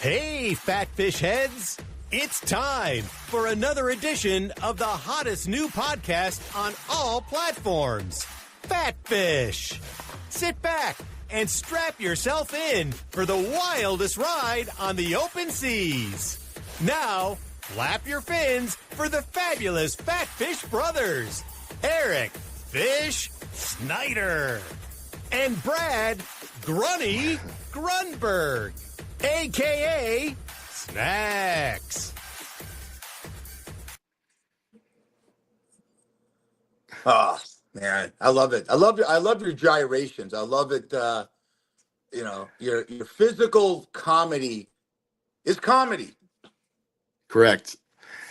Hey, fat fish heads! It's time for another edition of the hottest new podcast on all platforms, Fat Fish. Sit back and strap yourself in for the wildest ride on the open seas. Now, flap your fins for the fabulous Fat Fish brothers, Eric Fish Snyder and Brad Grunny Grunberg, a.k.a. Snacks. Oh man, I love it. I love your gyrations. I love it. Your physical comedy is comedy. Correct.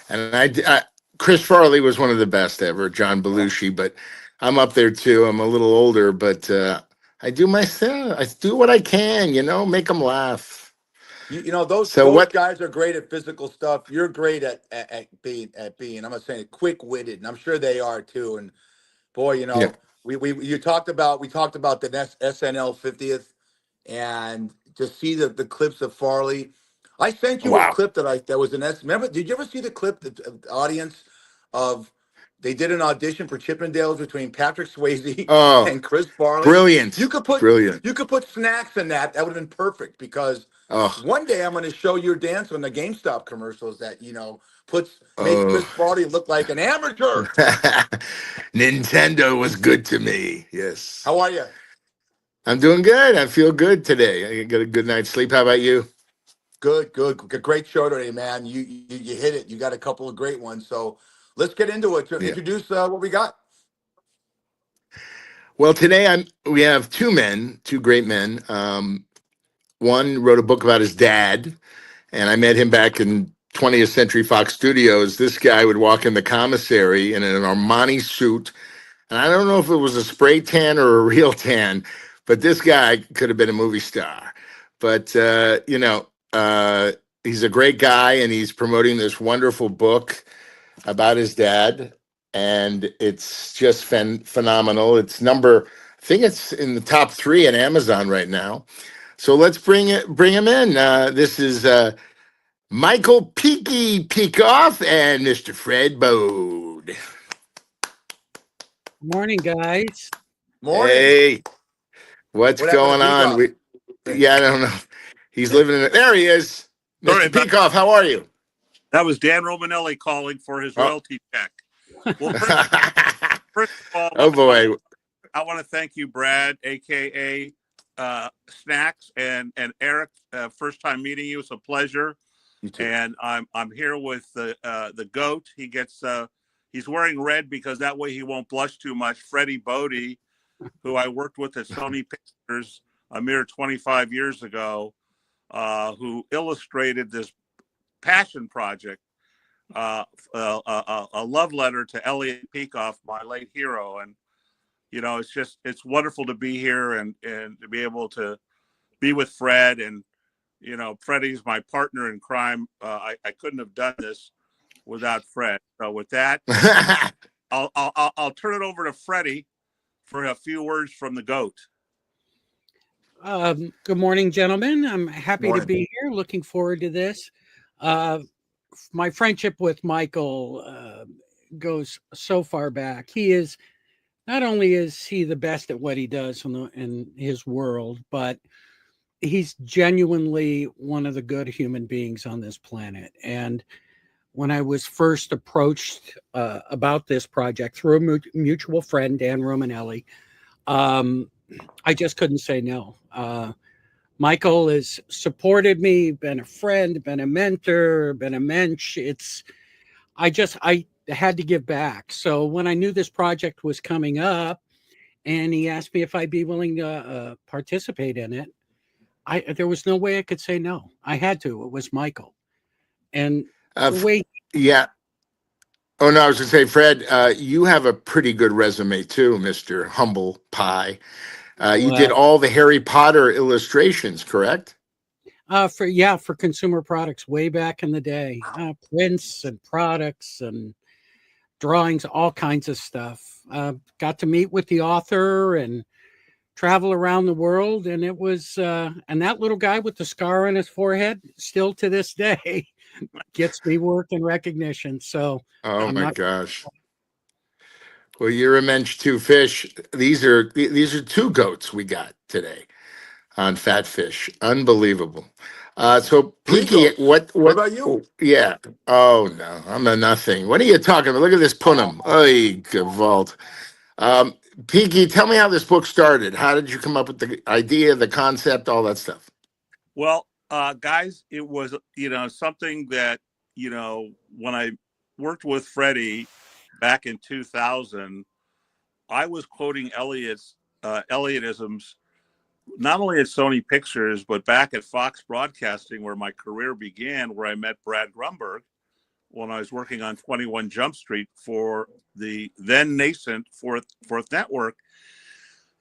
And I Chris Farley was one of the best ever, John Belushi, but I'm up there too. I'm a little older, but I do my thing. I do what I can, make them laugh. Those guys are great at physical stuff. You're great at being, I'm not saying quick-witted, and I'm sure they are too. And boy, Yeah. we talked about the SNL 50th, and to see the clips of Farley. I sent you a clip that was remember, did you ever see the clip, the audience of they did an audition for Chippendales between Patrick Swayze and Chris Farley? Brilliant. You could put Snacks in that. That would have been perfect, because one day I'm going to show your dance on the GameStop commercials that, makes Chris Farley look like an amateur. Nintendo was good to me. Yes. How are you? I'm doing good. I feel good today. I got a good night's sleep. How about you? Good. Great show today, man. You hit it. You got a couple of great ones. So let's get into it. Introduce what we got. Well, today we have two great men. One wrote a book about his dad, and I met him back in 20th Century Fox Studios. This guy would walk in the commissary in an Armani suit, and I don't know if it was a spray tan or a real tan, but this guy could have been a movie star. But he's a great guy, and he's promoting this wonderful book about his dad, and it's just phenomenal. I think it's in the top 3 at Amazon right now. So let's bring him in. This is Michael Peikoff and Mr. Fred Bode. Morning, guys. Morning. Hey, what's going on? I don't know. He's living in it. There he is. Mr. Peikoff, how are you? That was Dan Romanelli calling for his royalty check. Well, first of all, oh boy, I want to thank you, Brad, aka Snacks, and Eric. First time meeting you. It's a pleasure. You too. And I'm here with the goat. He's wearing red because that way he won't blush too much. Freddie Bode, who I worked with at Sony Pictures a mere 25 years ago, who illustrated this passion project, a love letter to Elliot Peikoff, my late hero. And it's wonderful to be here and to be able to be with Fred. And Freddie's my partner in crime. I couldn't have done this without Fred. So with that, I'll turn it over to Freddie for a few words from the goat. Good morning, gentlemen. I'm happy to be here. Looking forward to this. My friendship with Michael goes so far back. Not only is he the best at what he does in his world, but he's genuinely one of the good human beings on this planet. And when I was first approached about this project through a mutual friend, Dan Romanelli, I just couldn't say no. Michael has supported me, been a friend, been a mentor, been a mensch. I had to give back. So when I knew this project was coming up and he asked me if I'd be willing to participate in it, there was no way I could say no. I had to. It was Michael. And the way... Yeah. Oh, no, I was going to say, Fred, you have a pretty good resume too, Mr. Humble Pie. You did all the Harry Potter illustrations, correct? For consumer products way back in the day. Prints and products and drawings, all kinds of stuff. Got to meet with the author and travel around the world, and it was and that little guy with the scar on his forehead still to this day gets me work and recognition. So Oh I'm my not. gosh. Well, you're a mensch too, Fish. These are two goats we got today on Fat Fish. Unbelievable. So Peaky, Peikoff. what What about you? yeah. Oh no, I'm a nothing. What are you talking about? Look at this punum. Oy, gewalt. Peaky, tell me how this book started. How did you come up with the idea, the concept, all that stuff? Well, guys, it was, something that, when I worked with Freddie back in 2000, I was quoting Elliotisms, not only at Sony Pictures, but back at Fox Broadcasting, where my career began, where I met Brad Grumberg when I was working on 21 Jump Street for the then nascent Fourth Network.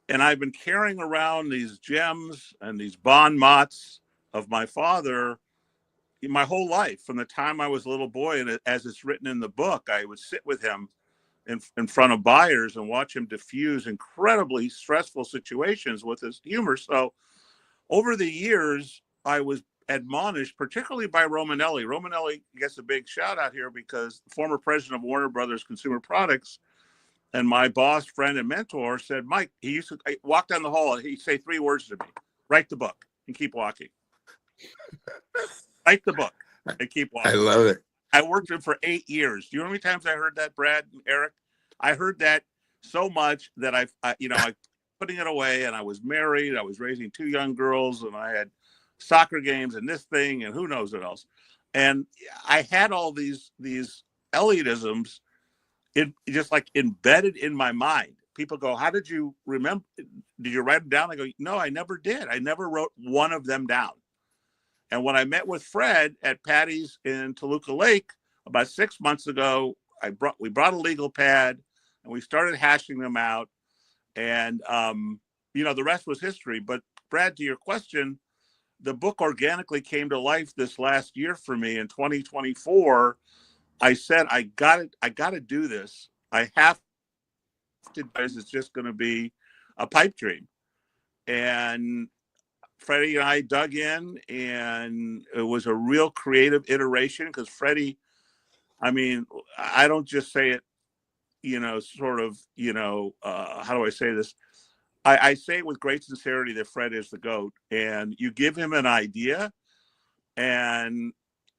And I've been carrying around these gems and these bon mots of my father my whole life, from the time I was a little boy. And as it's written in the book, I would sit with him in front of buyers and watch him diffuse incredibly stressful situations with his humor. So over the years, I was admonished, particularly by Romanelli. Romanelli gets a big shout out here because the former president of Warner Brothers Consumer Products and my boss, friend, and mentor said, Mike, I walk down the hall and he'd say 3 words to me: write the book and keep walking. Write the book and keep walking. I love it. I worked with him for 8 years. Do you know how many times I heard that, Brad and Eric? I heard that so much that I putting it away, and I was married. I was raising 2 young girls, and I had soccer games and this thing and who knows what else. And I had all these Elliotisms just like embedded in my mind. People go, how did you remember? Did you write them down? I go, no, I never did. I never wrote one of them down. And when I met with Fred at Patty's in Toluca Lake about 6 months ago, we brought a legal pad and we started hashing them out. And, the rest was history. But Brad, to your question, the book organically came to life this last year for me in 2024. I said, I got to do this. I have to, because it's just going to be a pipe dream. And Freddie and I dug in, and it was a real creative iteration because Freddie, I don't just say it, how do I say this? I say it with great sincerity that Fred is the GOAT, and you give him an idea and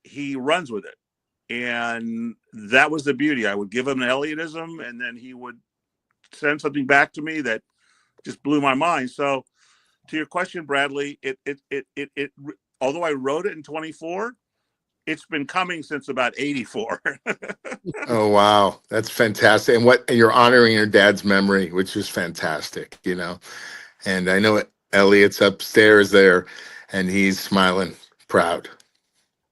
he runs with it. And that was the beauty. I would give him an Elliotism and then he would send something back to me that just blew my mind. So to your question, Bradley, it although I wrote it in 24, it's been coming since about 84. Oh, wow. That's fantastic. And you're honoring your dad's memory, which is fantastic, And I know Elliot's upstairs there and he's smiling, proud.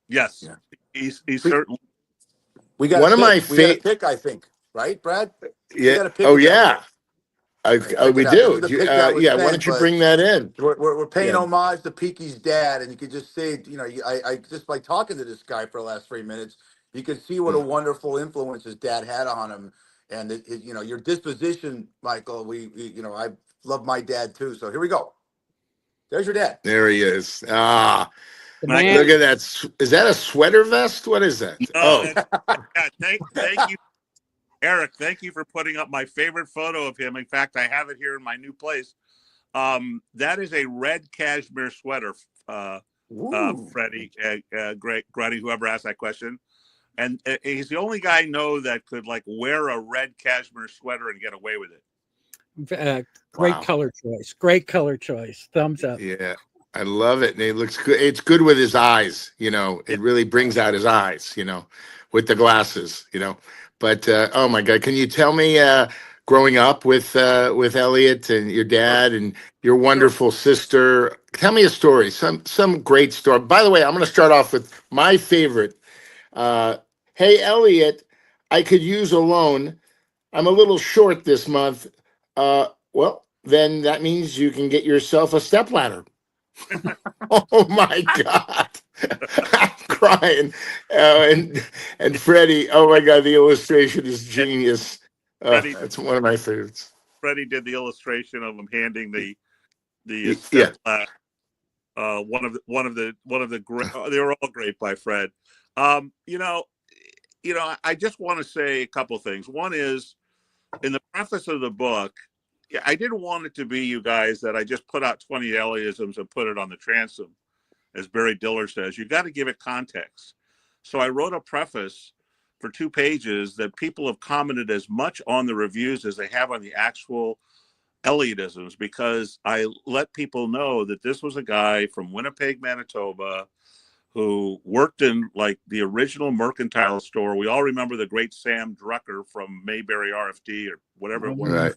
Yes. Yeah. He's certainly. We got one of my we got a pick, I think, right, Brad? Yeah. We got a pick. Oh, yeah. We do. Yeah. Why don't you bring that in? We're paying homage to Peaky's dad, and you could just say, I just by talking to this guy for the last 3 minutes, you could see what a wonderful influence his dad had on him, and your disposition, Michael. I love my dad too. So here we go. There's your dad. There he is. Look at that. Is that a sweater vest? What is that? Thank you. Eric, thank you for putting up my favorite photo of him. In fact, I have it here in my new place. That is a red cashmere sweater, Freddie, Greg, Grunny, whoever asked that question. And he's the only guy I know that could wear a red cashmere sweater and get away with it. Great color choice. Great color choice. Thumbs up. Yeah, I love it. And it looks good. It's good with his eyes. It really brings out his eyes, with the glasses, But oh my God, can you tell me, growing up with Elliot and your dad and your wonderful sister, tell me a story, some great story. By the way, I'm going to start off with my favorite. Hey, Elliot, I could use a loan. I'm a little short this month. Well, then that means you can get yourself a stepladder. Oh my God. I'm crying. And Freddie, oh my God, the illustration is genius. It's one of my favorites. Freddie did the illustration of him handing the the one of the great. They were all great by Fred. I just want to say a couple things. One is, in the preface of the book, I didn't want it to be, you guys, that I just put out 20 Elliottisms and put it on the transom, as Barry Diller says. You got to give it context. So I wrote a preface for 2 pages that people have commented as much on the reviews as they have on the actual Elliottisms, because I let people know that this was a guy from Winnipeg, Manitoba, who worked in like the original mercantile store. We all remember the great Sam Drucker from Mayberry RFD or whatever it was, right.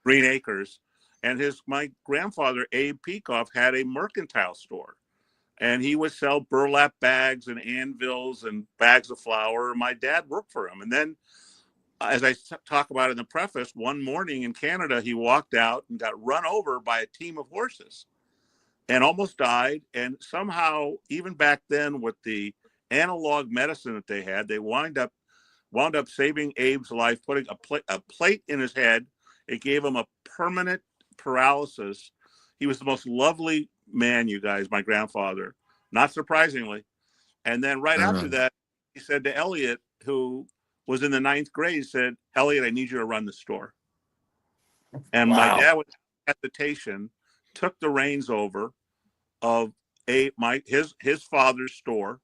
Green Acres. And my grandfather, Abe Peikoff, had a mercantile store. And he would sell burlap bags and anvils and bags of flour. My dad worked for him. And then, as I talk about in the preface, one morning in Canada, he walked out and got run over by a team of horses and almost died. And somehow, even back then, with the analog medicine that they had, they wound up saving Abe's life, putting a plate in his head. It gave him a permanent paralysis. He was the most lovely man, you guys, my grandfather, not surprisingly. And then right after that, he said to Elliot, who was in the 9th grade, he said, "Elliot, I need you to run the store." And my dad, with hesitation, took the reins over of his father's store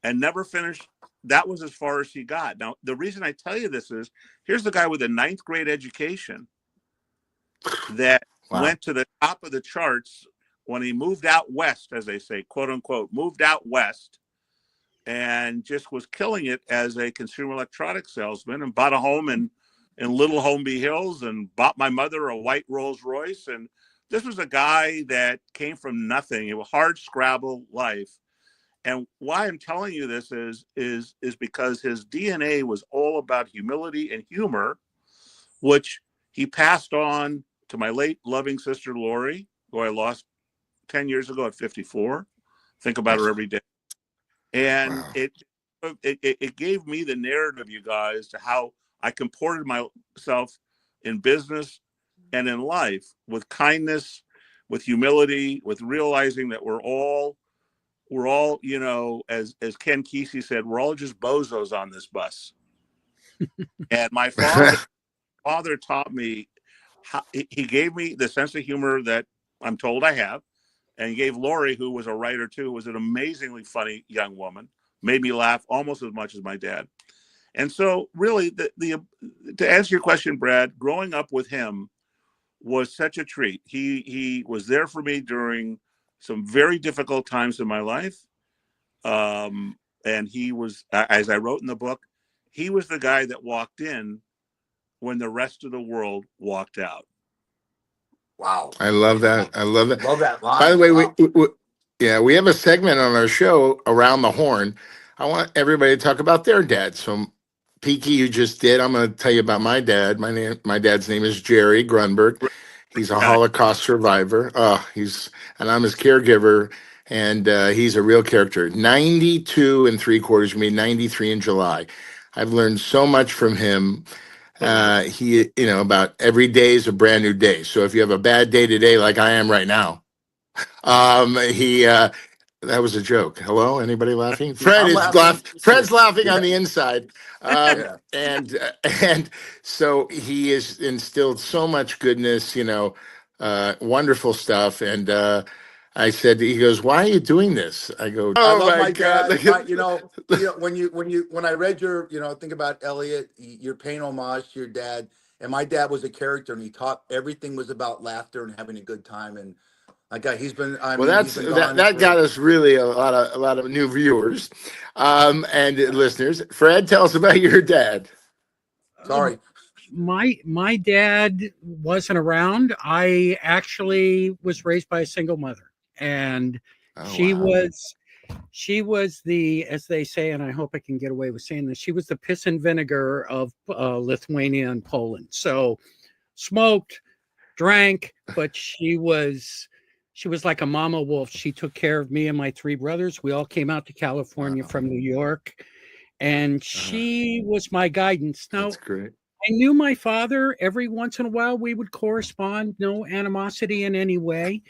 and never finished. That was as far as he got. Now, the reason I tell you this is, here's the guy with a 9th grade education that went to the top of the charts when he moved out west, as they say, quote unquote, moved out west, and just was killing it as a consumer electronics salesman, and bought a home in Little Holmby Hills, and bought my mother a white Rolls Royce. And this was a guy that came from nothing. It was hard scrabble life. And why I'm telling you this is because his DNA was all about humility and humor, which he passed on to my late loving sister, Lori, who I lost 10 years ago at 54. Think about her every day. And it gave me the narrative, you guys, to how I comported myself in business and in life, with kindness, with humility, with realizing that we're all, as Ken Kesey said, we're all just bozos on this bus. And my father taught me, he gave me the sense of humor that I'm told I have. And he gave Lori, who was a writer too, who was an amazingly funny young woman, made me laugh almost as much as my dad. And so really, to answer your question, Brad, growing up with him was such a treat. He was there for me during some very difficult times in my life. And he was, as I wrote in the book, he was the guy that walked in when the rest of the world walked out. Wow. I love that. I love that. Love that line. By the way, wow. we have a segment on our show, Around the Horn. I want everybody to talk about their dad. So, Peaky, you just did. I'm going to tell you about my dad. My dad's name is Jerry Grunberg. He's a Holocaust survivor. And I'm his caregiver, and he's a real character. 92 3/4, me 93 in July. I've learned so much from him. He, about every day is a brand new day. So if you have a bad day today, like I am right now, that was a joke. Hello, anybody laughing? Fred is laughing. Fred's laughing on the inside. And so he has instilled so much goodness, wonderful stuff. And I said, he goes, "Why are you doing this?" I go, I love my God. When I read your, think about Elliot, you're paying homage to your dad. And my dad was a character, and he taught everything was about laughter and having a good time. And he's been that got us really a lot of new viewers and listeners. Fred, tell us about your dad. Sorry. My dad wasn't around. I actually was raised by a single mother, and she was the, as they say, and I hope I can get away with saying this, she was the piss and vinegar of Lithuania and Poland. So smoked, drank, but she was like a mama wolf. She took care of me and my 3 brothers. We all came out to California from New York, and she was my guidance. Now, that's great. knew my father. Every once in a while we would correspond, no animosity in any way,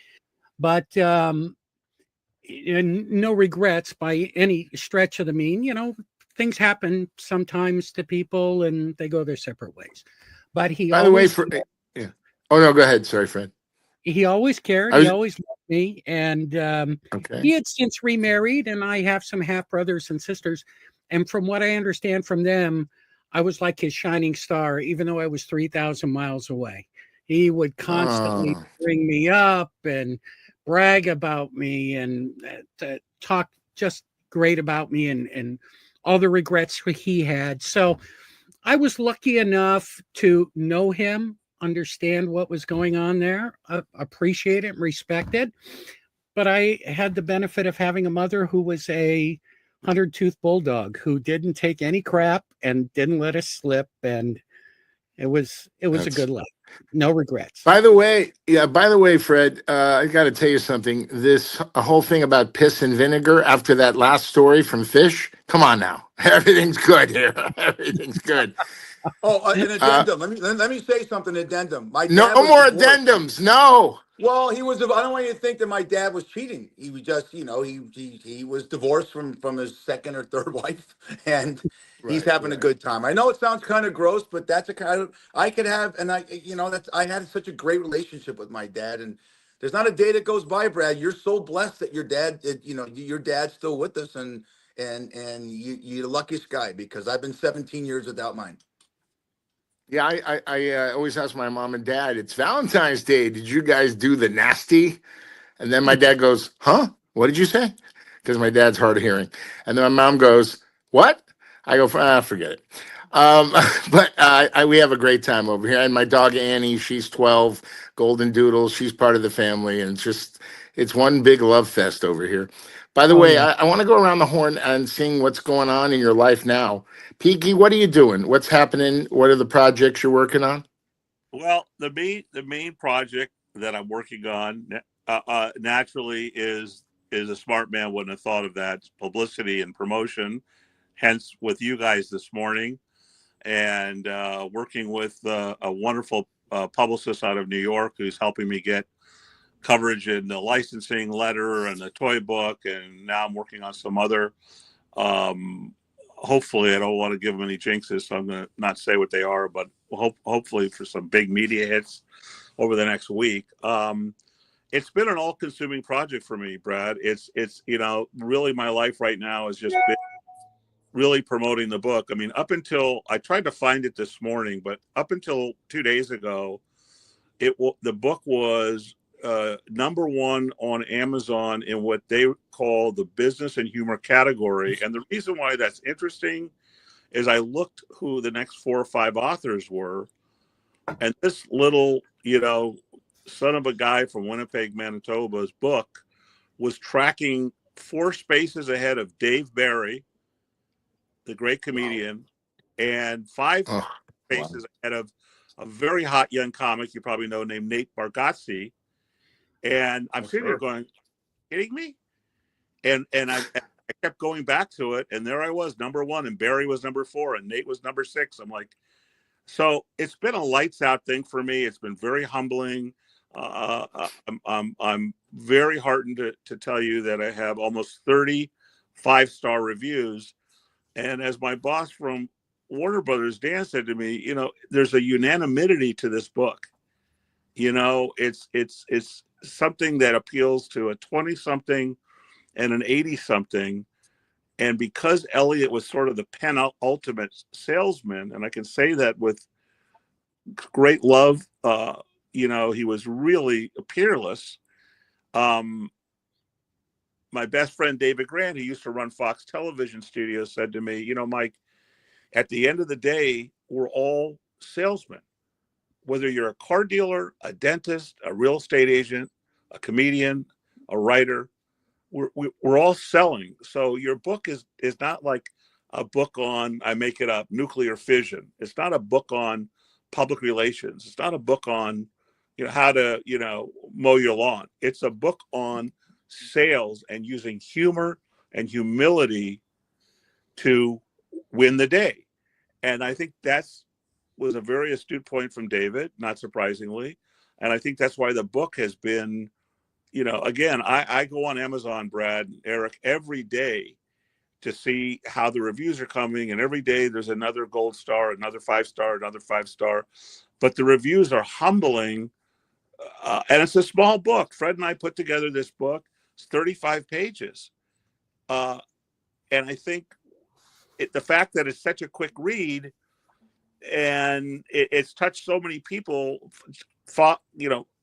but and no regrets by any stretch of the mean. Things happen sometimes to people and they go their separate ways. But he By the way, always yeah. Oh no, go ahead. Sorry, Fred. he always cared. He always loved me, and okay. He had since remarried, and I have some half brothers and sisters. And from what I understand from them, I was like his shining star, even though I was 3,000 miles away. He would constantly bring me up and brag about me and talk just great about me and all the regrets he had. So I was lucky enough to know him, understand what was going on there, appreciate it, and respect it. But I had the benefit of having a mother who was a 100-tooth bulldog who didn't take any crap and didn't let us slip. And it was a good life. No regrets. By the way, Fred, I got to tell you something. This whole thing about piss and vinegar after that last story from Fish. Come on now, everything's good here. Everything's good. An addendum. Let me say something. Addendum. My dad no more addendums. No. Well, he was. I don't want you to think that my dad was cheating. He was just, he was divorced from his second or third wife, and he's having a good time. I know it sounds kind of gross, but that's a kind of I could have, and I had such a great relationship with my dad, and there's not a day that goes by, Brad. You're so blessed that your dad's still with us, and you're the luckiest guy because I've been 17 years without mine. Yeah, I always ask my mom and dad, it's Valentine's Day. Did you guys do the nasty? And then my dad goes, huh? What did you say? Because my dad's hard of hearing. And then my mom goes, what? I go, forget it. But we have a great time over here. And my dog Annie, she's 12, Golden Doodle. She's part of the family. And it's one big love fest over here. By the way, yeah. I want to go around the horn and seeing what's going on in your life now. Peaky, what are you doing? What's happening? What are the projects you're working on? Well, the main project that I'm working on naturally is a smart man wouldn't have thought of that. It's publicity and promotion, hence with you guys this morning, and working with a wonderful publicist out of New York who's helping me get coverage in the licensing letter and the toy book, and now I'm working on some other hopefully, I don't want to give them any jinxes, so I'm going to not say what they are, but hopefully for some big media hits over the next week. It's been an all-consuming project for me, Brad. It's really my life right now has just been really promoting the book. I mean, up until I tried to find it this morning, but up until 2 days ago, the book was #1 on Amazon in what they call the business and humor category. And the reason why that's interesting is I looked who the next 4 or 5 authors were, and this little, son of a guy from Winnipeg, Manitoba's book was tracking 4 spaces ahead of Dave Barry, the great comedian, and 5 spaces ahead of a very hot young comic you probably know named Nate Bargatze. And I'm sitting there going, kidding me? And I kept going back to it, and there I was, #1, and Barry was #4, and Nate was #6. I'm like, so it's been a lights out thing for me. It's been very humbling. I'm very heartened to tell you that I have almost 30 5-star reviews. And as my boss from Warner Brothers, Dan, said to me, there's a unanimity to this book. It's something that appeals to a 20-something and an 80-something. And because Elliot was sort of the penultimate salesman, and I can say that with great love, he was really peerless. My best friend, David Grant, who used to run Fox Television Studios, said to me, Mike, at the end of the day, we're all salesmen. Whether you're a car dealer, a dentist, a real estate agent, a comedian, a writer, we're all selling. So your book is not like a book on, I make it up, nuclear fission. It's not a book on public relations. It's not a book on, how to, mow your lawn. It's a book on sales and using humor and humility to win the day. And I think that's was a very astute point from David, not surprisingly. And I think that's why the book has been, again, I go on Amazon, Brad, Eric, every day to see how the reviews are coming. And every day there's another gold star, another 5-star, another 5-star. But the reviews are humbling. And it's a small book. Fred and I put together this book. It's 35 pages. And I think the fact that it's such a quick read and it's touched so many people,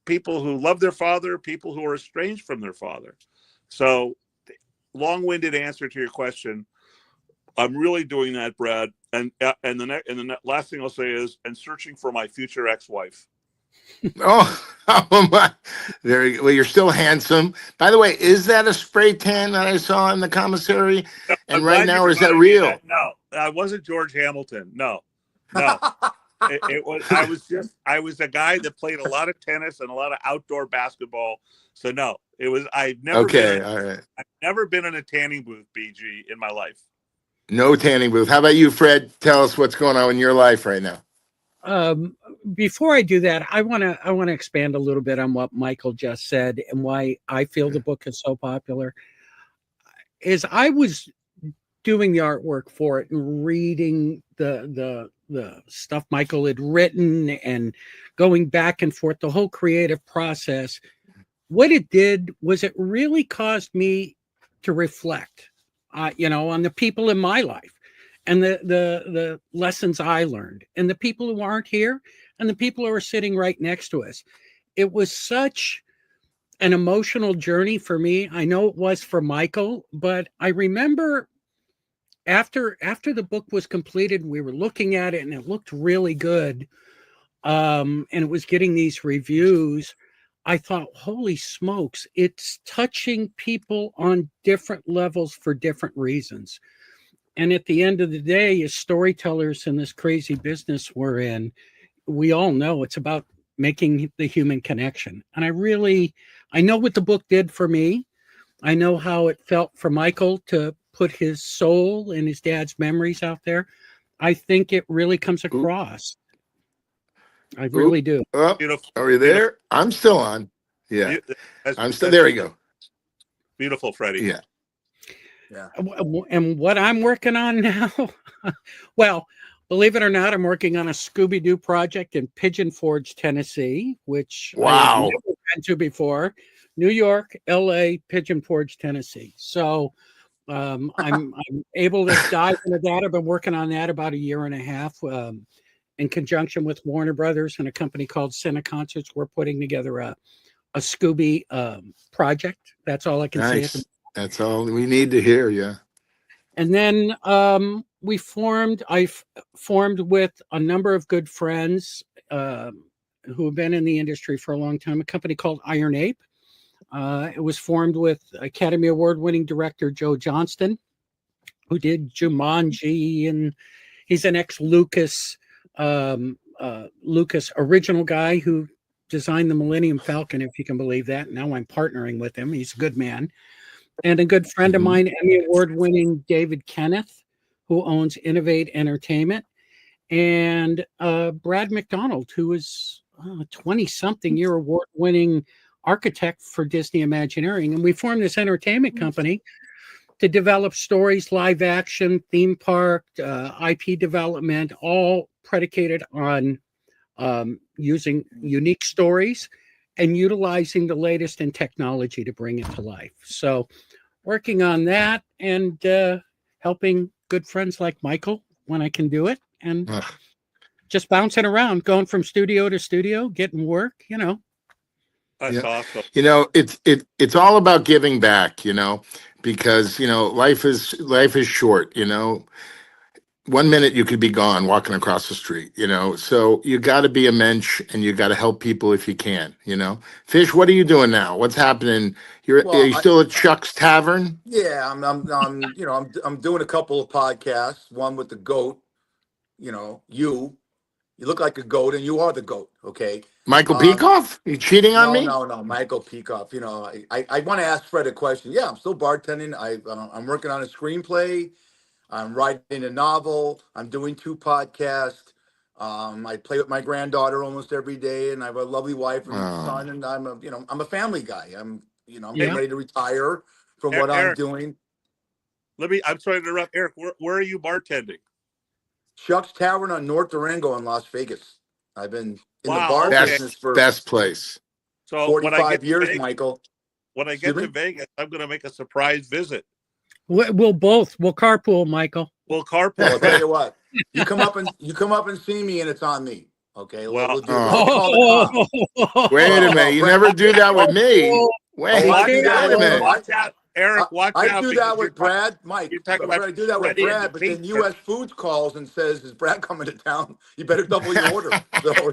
people who love their father, people who are estranged from their father. So, long-winded answer to your question. I'm really doing that, Brad. And the last thing I'll say is, and searching for my future ex-wife. Oh my! Well, you're still handsome. By the way, is that a spray tan that I saw in the commissary? No, and right now, is that real? No, I wasn't George Hamilton. No. It was. I was a guy that played a lot of tennis and a lot of outdoor basketball. So no, it was. I've never. Okay, all right. I've never been in a tanning booth, BG, in my life. No tanning booth. How about you, Fred? Tell us what's going on in your life right now. Before I do that, I want to expand a little bit on what Michael just said and why I feel the book is so popular. Is I was doing the artwork for it and reading the stuff Michael had written and going back and forth, the whole creative process. What it did was it really caused me to reflect, on the people in my life and the lessons I learned and the people who aren't here and the people who are sitting right next to us. It was such an emotional journey for me. I know it was for Michael, but I remember after the book was completed, we were looking at it and it looked really good. And it was getting these reviews. I thought, holy smokes, it's touching people on different levels for different reasons. And at the end of the day, as storytellers in this crazy business we're in, we all know it's about making the human connection. And I know what the book did for me. I know how it felt for Michael to put his soul and his dad's memories out there. I think it really comes across. I really do. Oh, are we there? I'm still on. Yeah. I'm still there. We go. Beautiful, Freddie. Yeah. Yeah. And what I'm working on now, well, believe it or not, I'm working on a Scooby-Doo project in Pigeon Forge, Tennessee, which I've never been to before. New York, LA, Pigeon Forge, Tennessee. So I'm able to dive into that. I've been working on that about a year and a half in conjunction with Warner Brothers and a company called Cine Concerts. We're putting together a Scooby project. That's all I can say. That's all we need to hear. Yeah. And then I formed with a number of good friends who have been in the industry for a long time, a company called Iron Ape. It was formed with Academy Award-winning director Joe Johnston, who did Jumanji, and he's an ex-Lucas original guy who designed the Millennium Falcon, if you can believe that. Now I'm partnering with him. He's a good man. And a good friend of mine, Emmy Award-winning David Kenneth, who owns Innovate Entertainment, and Brad McDonald, who is a 20-something year award-winning architect for Disney Imagineering. And we formed this entertainment company to develop stories, live action, theme park, IP development, all predicated on using unique stories and utilizing the latest in technology to bring it to life. So working on that and helping good friends like Michael when I can do it, and just bouncing around, going from studio to studio, getting work, That's awesome. It's all about giving back, because, life is short, 1 minute you could be gone walking across the street, so you got to be a mensch and you got to help people if you can, Fish, what are you doing now? What's happening? Are you still at Chuck's Tavern? Yeah, I'm doing a couple of podcasts, one with the goat, you look like a goat and you are the goat. Okay. Michael Peikoff? You cheating on me? No, Michael Peikoff. I want to ask Fred a question. Yeah, I'm still bartending. I'm working on a screenplay. I'm writing a novel. I'm doing 2 podcasts. I play with my granddaughter almost every day, and I have a lovely wife and Oh. son, and I'm a family guy. I'm getting Yeah. ready to retire from what I'm Eric, doing. I'm sorry to interrupt. Eric, where are you bartending? Chuck's Tavern on North Durango in Las Vegas. I've been in the Wow, bar okay. business for Best place. So 45 years, Michael. when I Excuse get to me? Vegas, I'm going to make a surprise visit. We'll carpool, Michael. We'll Well, carpool. I'll tell you what. You come up and see me, and it's on me. Okay, Well, we'll do. Oh. We'll call the cops. Wait a minute. You Brad, never do that with me. Wait, I do wait that a with minute. watch out, Eric. Watch I out. do because that with Brad, Mike. you're talking about I do that with Freddie and Brad, the but then pizza. U.S. Foods calls and says, "Is Brad coming to town? You better double your order." So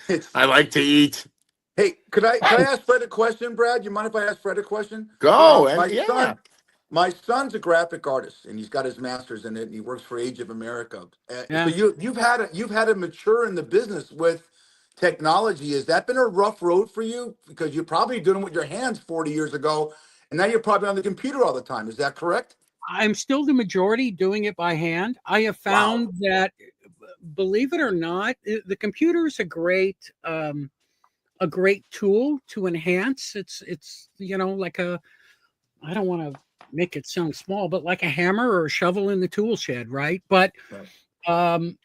it's I like to eat. hey, could I ask Fred a question, Brad? You mind if I ask Fred a question? Go. My And yeah. son, my son's a graphic artist, and he's got his master's in it, and he works for Age of America. Yeah. So you've had to mature in the business with technology. Has that been a rough road for you? Because you're probably doing it with your hands 40 years ago, and now you're probably on the computer all the time. Is that correct? I'm still the majority doing it by hand. I have found that, believe it or not, the computer is a great tool to enhance. It's like I don't want to make it sound small, but like a hammer or a shovel in the tool shed, right? But Right.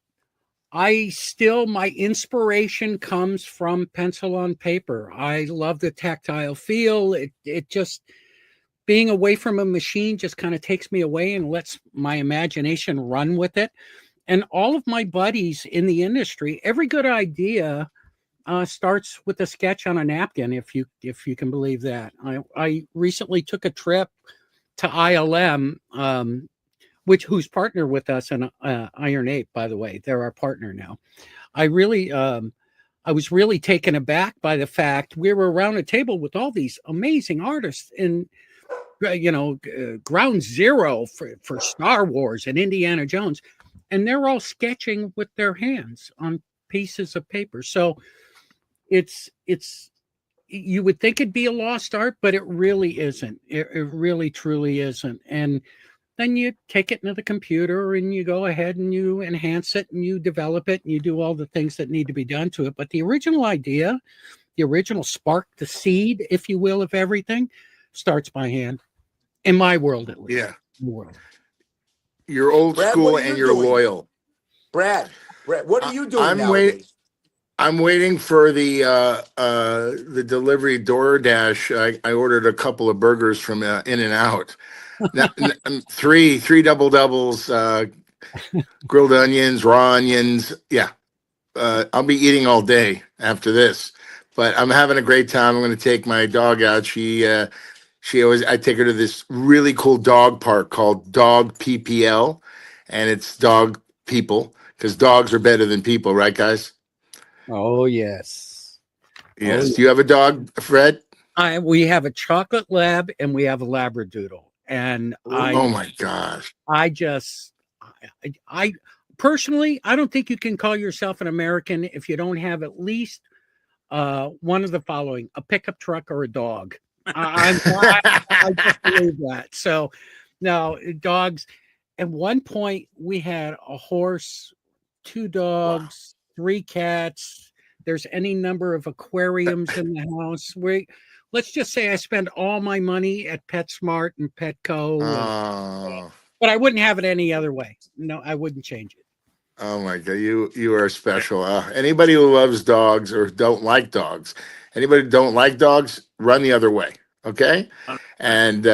my inspiration comes from pencil on paper. I love the tactile feel. It just, being away from a machine just kind of takes me away and lets my imagination run with it. And all of my buddies in the industry, every good idea starts with a sketch on a napkin, if you can believe that. I recently took a trip to ILM, who's partner with us in Iron Ape, by the way. They're our partner now. I was really taken aback by the fact we were around a table with all these amazing artists in Ground Zero for Star Wars and Indiana Jones, and they're all sketching with their hands on pieces of paper. So it's you would think it'd be a lost art, but it really isn't. It really truly isn't. And then you take it into the computer and you go ahead and you enhance it and you develop it and you do all the things that need to be done to it. But the original idea, the original spark, the seed, if you will, of everything starts by hand. In my world, at least. Yeah. World. You're old Brad, school what are you and you're doing? loyal. Brad, what are you doing I'm nowadays? I'm waiting for the delivery DoorDash. I ordered a couple of burgers from In-N-Out. Three double doubles, grilled onions, raw onions. Yeah. I'll be eating all day after this, but I'm having a great time. I'm going to take my dog out. I take her to this really cool dog park called Dog PPL, and it's dog people, because dogs are better than people, right, guys? Oh, yes. Yes. Oh, Do you have a dog, Fred? We have a chocolate lab and we have a Labradoodle. And Oh my gosh. I personally, I don't think you can call yourself an American if you don't have at least one of the following: a pickup truck or a dog. I just believe that. So, no, dogs. At one point, we had a horse, 2 dogs, 3 cats. There's any number of aquariums in the house. Let's just say I spend all my money at PetSmart and Petco. But I wouldn't have it any other way. No, I wouldn't change it. Oh my God, you are special. Anybody who loves dogs or don't like dogs, run the other way. Okay. And,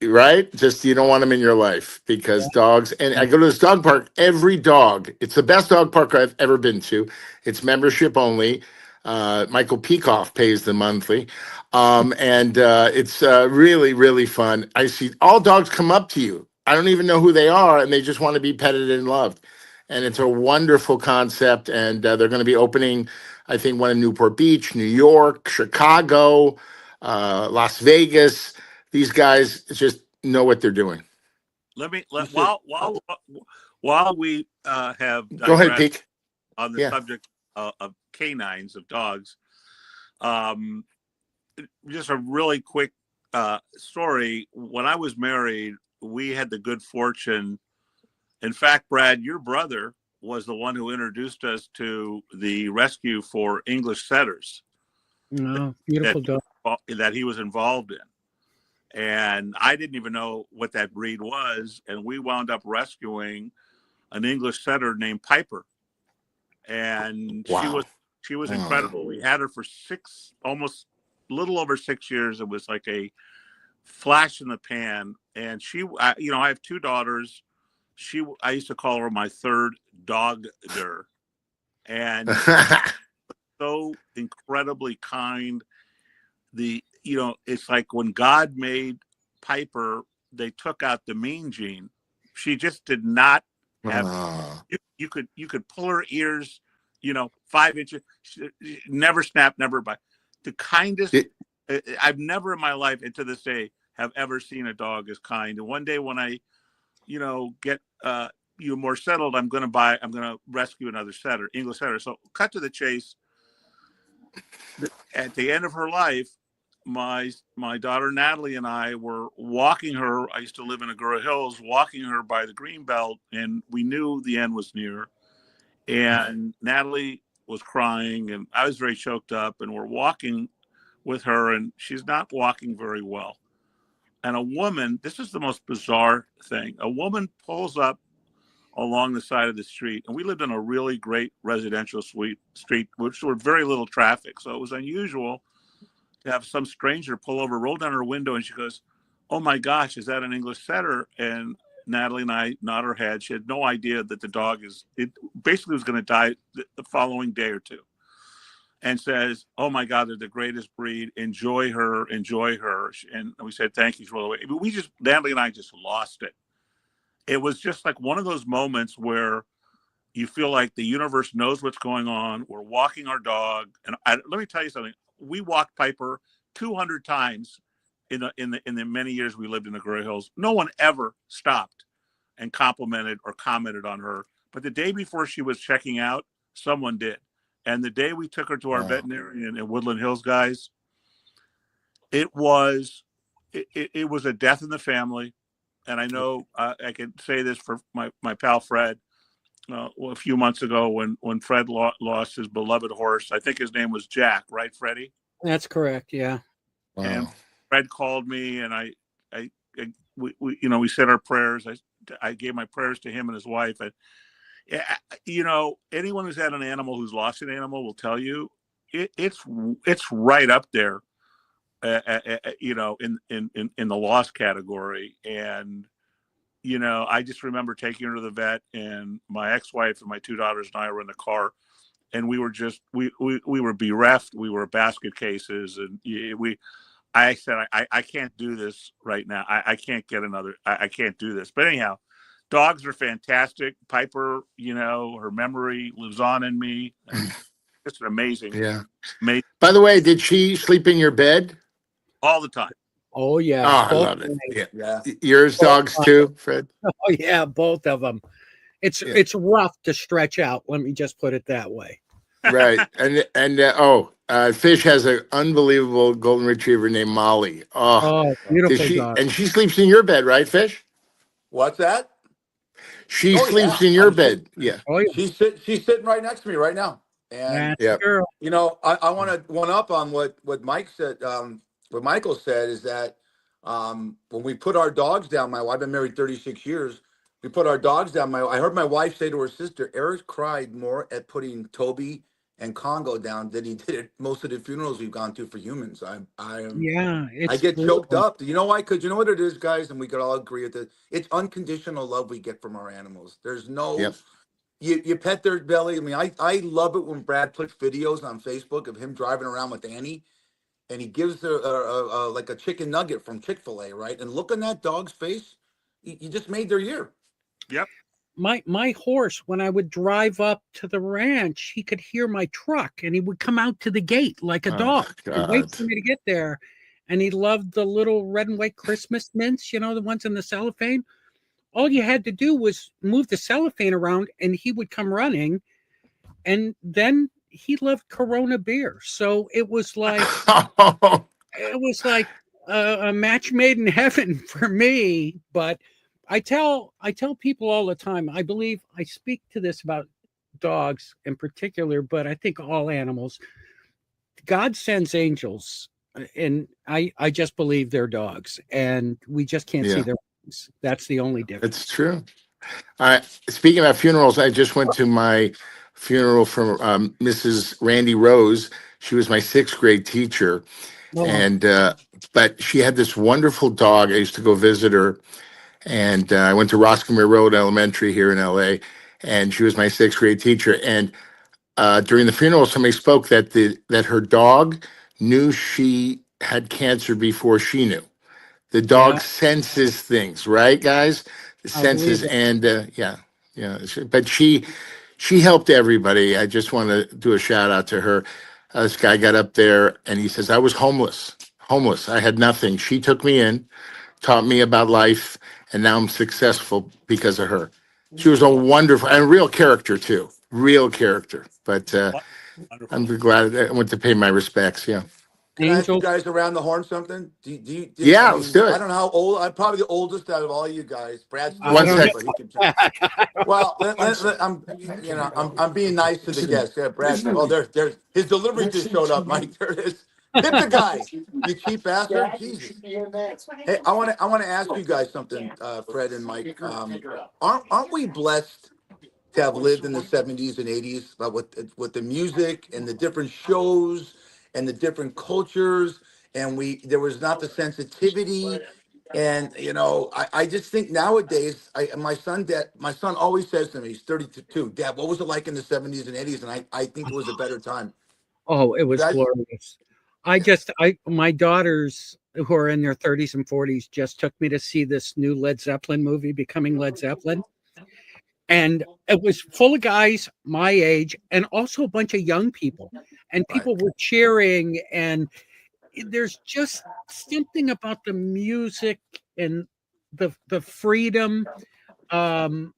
right. Just, you don't want them in your life, because dogs, and I go to this dog park, every dog, it's the best dog park I've ever been to. It's membership only. Michael Peikoff pays the monthly. And it's really, really fun. I see all dogs come up to you. I don't even know who they are, and they just want to be petted and loved. And it's a wonderful concept. And they're going to be opening, I think, one in Newport Beach, New York, Chicago, Las Vegas. These guys just know what they're doing. While we have go ahead, Peak, on the subject of canines, of dogs. Just a really quick story. When I was married, we had the good fortune. In fact, Brad, your brother was the one who introduced us to the rescue for English setters. Oh, beautiful dog. That he was involved in. And I didn't even know what that breed was. And we wound up rescuing an English setter named Piper. And she was incredible. We had her for almost a little over 6 years. It was like a flash in the pan. And I have two daughters. I used to call her my third dogger. And so incredibly kind. It's like when God made Piper, they took out the mean gene. She just did not have. You could pull her ears, 5 inches. Never snap, never bite. The kindest. I've never in my life, and to this day, have ever seen a dog as kind. And one day when I, get more settled, I'm going to rescue another setter, English setter. So cut to the chase. At the end of her life, my daughter Natalie and I were walking her. I used to live in Agoura Hills, walking her by the Greenbelt, and we knew the end was near. And Natalie was crying, and I was very choked up. And we're walking with her, and she's not walking very well. And a woman, this is the most bizarre thing. A woman pulls up along the side of the street, and we lived in a really great residential street, which were very little traffic. So it was unusual to have some stranger pull over, roll down her window, and she goes, "Oh my gosh, is that an English setter?" And Natalie and I nod our head. She had no idea that the dog basically was going to die the following day or two. And says, "Oh my God, they're the greatest breed. Enjoy her, enjoy her." And we said, "Thank you." Natalie and I just lost it. It was just like one of those moments where you feel like the universe knows what's going on. We're walking our dog. And let me tell you something. We walked Piper 200 times in the many years we lived in the Agoura Hills. No one ever stopped and complimented or commented on her. But the day before she was checking out, someone did. And the day we took her to our veterinarian in Woodland Hills, guys, it was a death in the family. And I know I can say this for my pal Fred. A few months ago, when Fred lost his beloved horse, I think his name was Jack, right, Freddie? That's correct. Yeah. Wow. And Fred called me, and we said our prayers. I gave my prayers to him and his wife. And anyone who's had an animal, who's lost an animal, will tell you it's right up there. In the loss category. And, I just remember taking her to the vet, and my ex-wife and my two daughters and I were in the car, and we were we were bereft. We were basket cases. And I said, I can't do this right now. I can't get another, I can't do this. But anyhow, dogs are fantastic. Piper, her memory lives on in me. It's amazing. Yeah. Amazing. By the way, did she sleep in your bed? All the time. Oh yeah. Oh, I love it. Yeah. Yours dogs too, Fred? Oh yeah, both of them. It's rough to stretch out. Let me just put it that way. Right. And Fish has an unbelievable golden retriever named Molly. Oh, beautiful dog. And she sleeps in your bed, right, Fish? What's that? She sleeps in your bed. Yeah. Oh, yeah. She's sitting right next to me right now. And girl. I want to one up on what Mike said. What Michael said is that when we put our dogs down, I've been married 36 years. We put our dogs down. I heard my wife say to her sister, "Eric cried more at putting Toby and Congo down than he did at most of the funerals we've gone to for humans." I get choked up. You know why? Because you know what it is, guys, and we could all agree with it. It's unconditional love we get from our animals. There's no, you pet their belly. I mean, I love it when Brad puts videos on Facebook of him driving around with Annie, and he gives her like a chicken nugget from Chick-fil-A, right? And look on that dog's face. You just made their year. Yep. My horse, when I would drive up to the ranch, he could hear my truck, and he would come out to the gate like a dog and wait for me to get there. And he loved the little red and white Christmas mints, the ones in the cellophane. All you had to do was move the cellophane around, and he would come running. And then he loved Corona beer, so it was like a match made in heaven for me. But I tell people all the time, I believe I speak to this about dogs in particular, but I think all animals, God sends angels, and I just believe they're dogs, and we just can't see Yeah, their wings. That's the only difference. it's true. Speaking about funerals, I just went to my funeral for Mrs. Randy Rose. She was my sixth grade teacher, Oh, wow. and but she had this wonderful dog. I used to go visit her, and I went to Roscommere Road Elementary here in LA, and she was my sixth grade teacher. And during the funeral, somebody spoke that her dog knew she had cancer before she knew. The Yeah, dog senses things, right, guys? I believe Senses, it. and yeah, yeah. But she helped everybody. I just want to do a shout out to her. This guy got up there and he says, "I was homeless, homeless. I had nothing. She took me in, taught me about life, and now I'm successful because of her." She was a wonderful and real character too, real character. But I'm Wonderful. glad I went to pay my respects. Yeah, Can I ask you Angels. guys around the horn something? I yeah. Let's mean, do I it. don't know how old. I'm probably the oldest out of all you guys. Brad's still I One don't here, sec. but he can. know. Well, I'm, I'm being nice to the guests. Yeah, Brad. Oh, there's his delivery just showed up, Mike. There it is. Tip the guy, you cheap bastard. Jesus. Hey, I want to ask you guys something, Fred and Mike. Aren't we blessed to have lived in the 70s and 80s, but with the music and the different shows and the different cultures, and there was not the sensitivity. And I just think nowadays, my son always says to me, he's 32, Dad, what was it like in the 70s and 80s? And I think it was a better time. Oh, it You was guys? glorious. My daughters who are in their 30s and 40s just took me to see this new Led Zeppelin movie, Becoming Led Zeppelin. And it was full of guys my age and also a bunch of young people. And Right. people were cheering. And there's just something about the music and the freedom, um,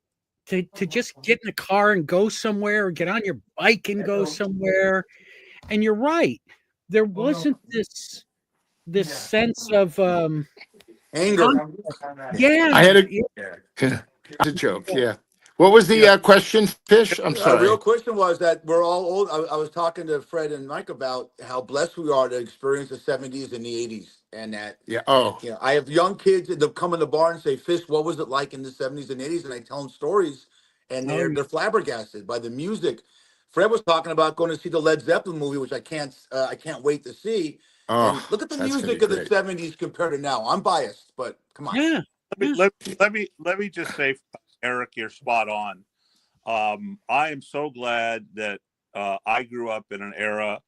to just get in the car and go somewhere, or get on your bike and go somewhere. And you're right. There wasn't this sense of Anger. con- yeah, I had a yeah, it's a joke. Yeah. What was the question, Fish? I'm A real sorry. question was that we're all old. I was talking to Fred and Mike about how blessed we are to experience the 70s and the 80s. And that, Yeah. Oh, I have young kids that come in the bar and say, Fish, what was it like in the 70s and 80s? And I tell them stories, and oh, they're flabbergasted by the music. Fred was talking about going to see the Led Zeppelin movie, which I can't wait to see. oh, And look at the that's gonna be music of the great. 70s compared to now. I'm biased, but come on. yeah, yeah. Let me just say, Eric, you're spot on. I am so glad that I grew up in an era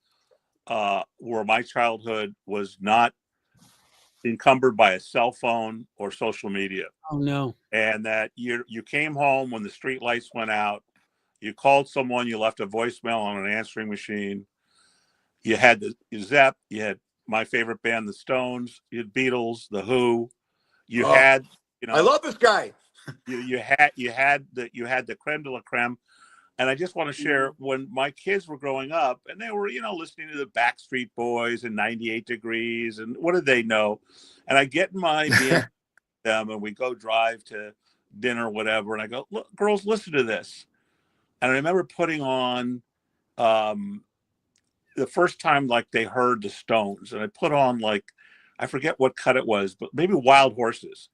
where my childhood was not encumbered by a cell phone or social media, Oh no. and that you came home when the street lights went out. You called someone. You left a voicemail on an answering machine. You had the Zepp. You had my favorite band, the Stones. You had Beatles, the Who. You Oh, had, I love this guy. you had the creme de la creme. And I just want to share, when my kids were growing up and they were, listening to the Backstreet Boys and 98 Degrees, and what did they know? And I get in my BMW them and we go drive to dinner or whatever, and I go, look, girls, listen to this. And I remember putting on the first time, like, they heard the Stones, and I put on, like, I forget what cut it was, but maybe Wild Horses.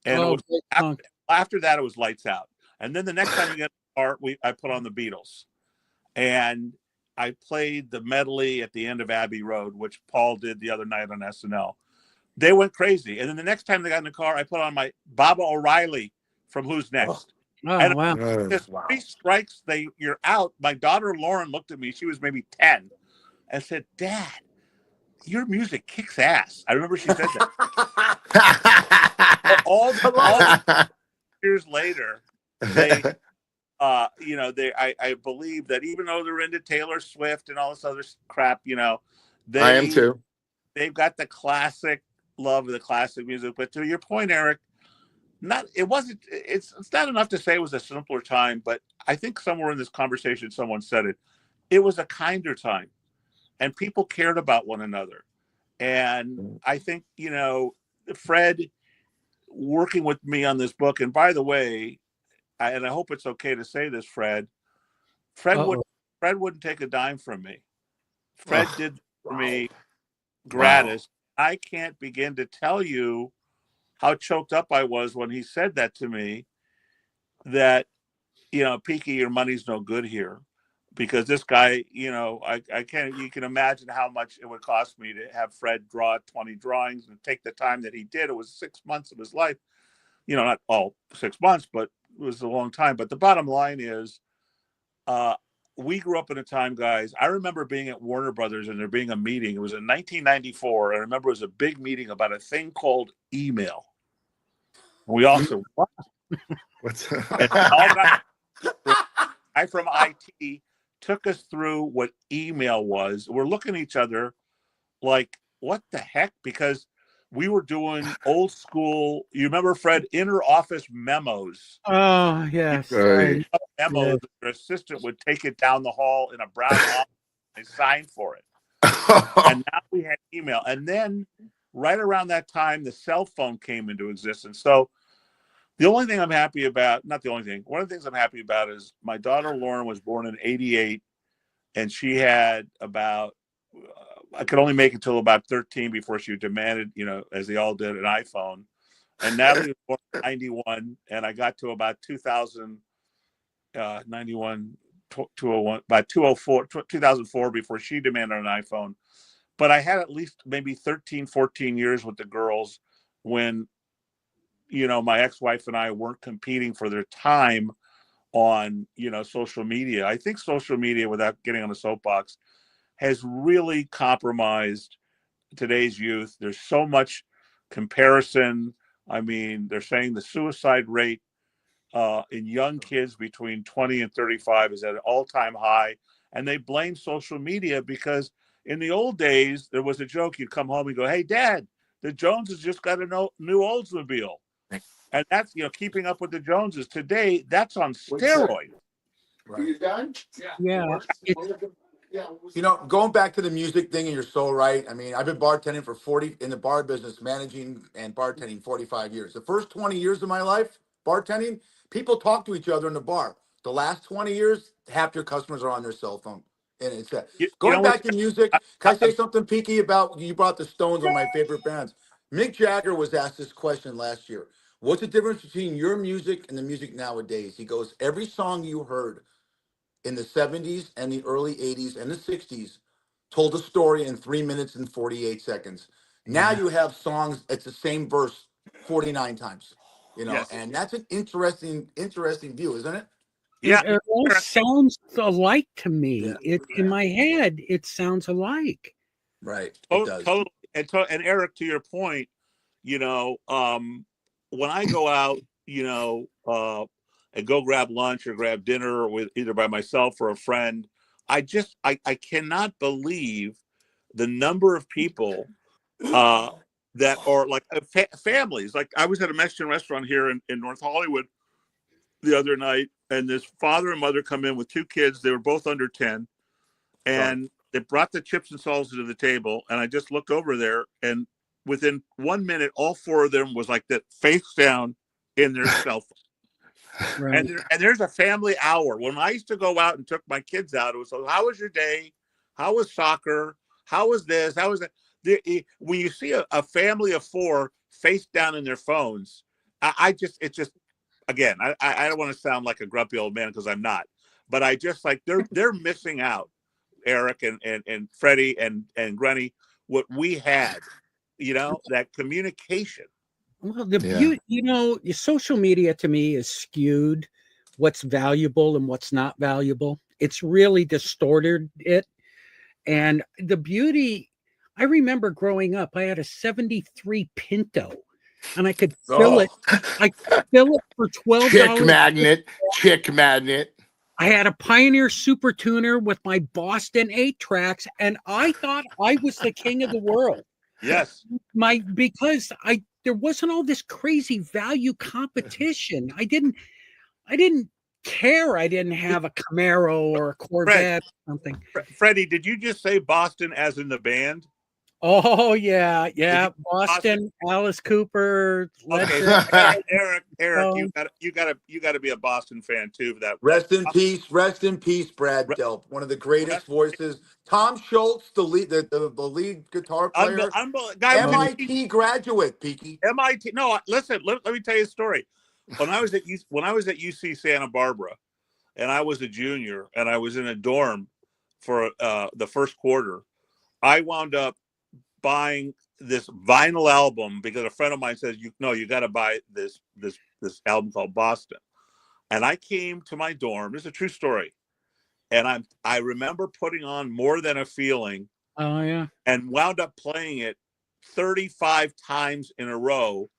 And it Oh, was great song. after that, it was Lights Out. And then the next time we get in the car, I put on the Beatles. And I played the medley at the end of Abbey Road, which Paul did the other night on SNL. They went crazy. And then the next time they got in the car, I put on my Baba O'Reilly from Who's Next. Oh And wow. this three strikes, you're out. My daughter Lauren looked at me. She was maybe 10 and said, Dad, your music kicks ass. I remember she said that. all these years later, they I believe that even though they're into Taylor Swift and all this other crap, I am too. they've got the classic love of the classic music. But to your point, Eric, it's not enough to say it was a simpler time, but I think somewhere in this conversation someone said it. It was a kinder time, and people cared about one another. And I think, Fred working with me on this book, and by the way, and I hope it's okay to say this, Fred, Fred wouldn't take a dime from me. Fred did for me gratis. Wow. I can't begin to tell you how choked up I was when he said that to me, that, Peaky, your money's no good here, because this guy, I can't, you can imagine how much it would cost me to have Fred draw 20 drawings and take the time that he did. It was 6 months of his life, not all 6 months, but it was a long time. But the bottom line is, we grew up in a time, guys. I remember being at Warner Brothers and there being a meeting. It was in 1994. I remember it was a big meeting about a thing called email. We also what's guy from IT took us through what email was. We're looking at each other like, what the heck? Because we were doing old school. You remember, Fred, inner office memos? Oh, yes. Memos. Yeah. Your assistant would take it down the hall in a brown envelope and sign for it. And now we had email. And then right around that time, the cell phone came into existence. So the only thing I'm happy about, not the only thing, one of the things I'm happy about is my daughter Lauren was born in '88, and she had about, I could only make it till about 13 before she demanded, as they all did, an iPhone. And Natalie was born in '91, and I got to about 91, 201, by 2004 before she demanded an iPhone. But I had at least maybe 13, 14 years with the girls when, my ex-wife and I weren't competing for their time on, social media. I think social media, without getting on the soapbox, has really compromised today's youth. There's so much comparison. I mean, they're saying the suicide rate in young kids between 20 and 35 is at an all-time high. And they blame social media because in the old days, there was a joke. You'd come home and go, "Hey, Dad, the Joneses just got a new Oldsmobile." And that's, keeping up with the Joneses. Today, that's on steroids. Right. Are you done? Yeah. Going back to the music thing, and you're so right. I mean, I've been bartending in the bar business, managing and bartending 45 years. The first 20 years of my life, bartending, people talk to each other in the bar. The last 20 years, half your customers are on their cell phone. And it's going back to music. Can I say something, Peaky, about, you brought the Stones, one of my favorite bands. Mick Jagger was asked this question last year. What's the difference between your music and the music nowadays? He goes, every song you heard in the 70s and the early 80s and the 60s told a story in 3 minutes and 48 seconds. Now you have songs, it's the same verse 49 times, yes. And that's an interesting view, isn't it? Yeah. It all sounds alike to me. In my head, it sounds alike. Right. It does. Totally. And Eric, to your point, when I go out, and go grab lunch or grab dinner with either by myself or a friend, I cannot believe the number of people that are like families. Like, I was at a Mexican restaurant here in North Hollywood the other night, and this father and mother come in with two kids. They were both under 10, and they brought the chips and salsa to the table. And I just looked over there, and within 1 minute, all four of them was like that, face down in their cell phone. Right. And there's a family hour. When I used to go out and took my kids out, it was, how was your day? How was soccer? How was this? How was that? When you see a family of four face down in their phones, again, I don't want to sound like a grumpy old man, because I'm not, but I just like, they're missing out, Eric and Freddie and Grunny, what we had, that communication. Well, beauty, social media to me is skewed what's valuable and what's not valuable. It's really distorted it. And the beauty, I remember growing up, I had a 73 Pinto, and I could fill it. I could fill it for $12. Chick magnet. I had a Pioneer Super Tuner with my Boston 8-tracks, and I thought I was the king of the world. Yes. Because there wasn't all this crazy value competition. I didn't care. I didn't have a Camaro or a Corvette or something. Freddie, did you just say Boston as in the band? Oh yeah. Boston, Alice Cooper. Okay, Eric, you gotta be a Boston fan too. Rest in peace, Brad Delp, one of the greatest voices. Tom Schultz, the lead guitar player, guy was MIT graduate. Peaky. MIT. No, listen. Let me tell you a story. When I was at UC Santa Barbara, and I was a junior, and I was in a dorm for the first quarter, I wound up buying this vinyl album because a friend of mine says, you got to buy this album called Boston. And I came to my dorm. This is a true story. And I remember putting on More Than a Feeling. Oh yeah. And wound up playing it 35 times in a row.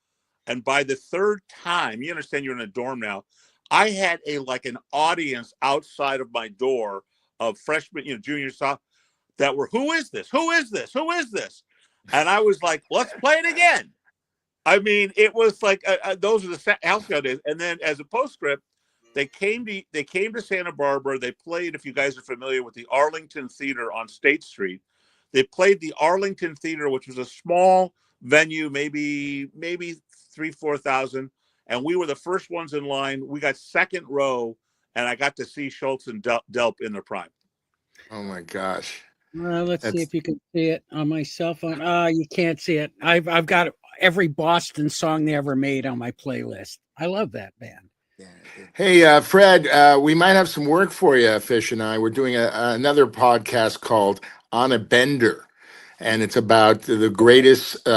And by the third time, you understand you're in a dorm now, I had an audience outside of my door of freshmen, junior, sophomore, that were, who is this? Who is this? Who is this? And I was like, let's play it again. I mean, it was like those are the house days. And then as a postscript, they came to Santa Barbara. They played, if you guys are familiar with the Arlington Theater on State Street, they played the Arlington Theater, which was a small venue, maybe 3,000-4,000. And we were the first ones in line. We got second row, and I got to see Schultz and Delp in their prime. Oh my gosh. Let's see if you can see it on my cell phone. You can't see it. I've got every Boston song they ever made on my playlist. I love that band. Hey, Fred, we might have some work for you, Fish and I. We're doing another podcast called On a Bender, and it's about the greatest